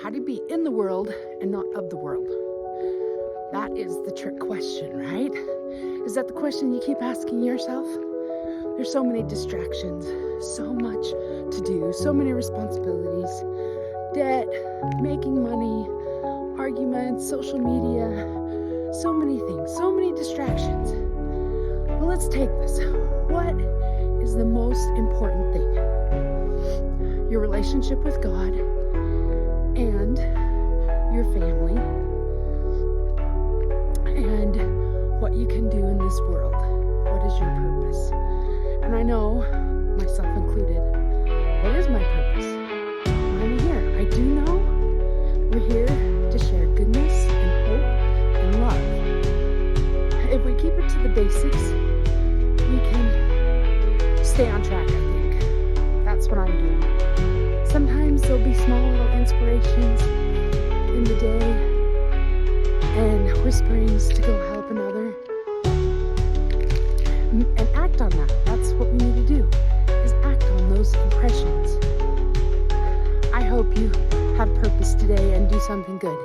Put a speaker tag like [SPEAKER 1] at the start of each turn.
[SPEAKER 1] How do you be in the world and not of the world? That is the trick question, right? Is that the question you keep asking yourself? There's so many distractions, so much to do, so many responsibilities, debt, making money, arguments, social media, so many things, so many distractions. But let's take this. What is the most important thing? Your relationship with God and your family and what you can do in this world. What is your purpose? And I know, myself included, what is my purpose? I'm here. I do know we're here to share goodness and hope and love. If we keep it to the basics, we can stay on track, I think. That's what I'm doing. Sometimes there'll be small little inspirations in the day and whisperings to go help another and act on that. That's what we need to do, is act on those impressions. I hope you have purpose today and do something good.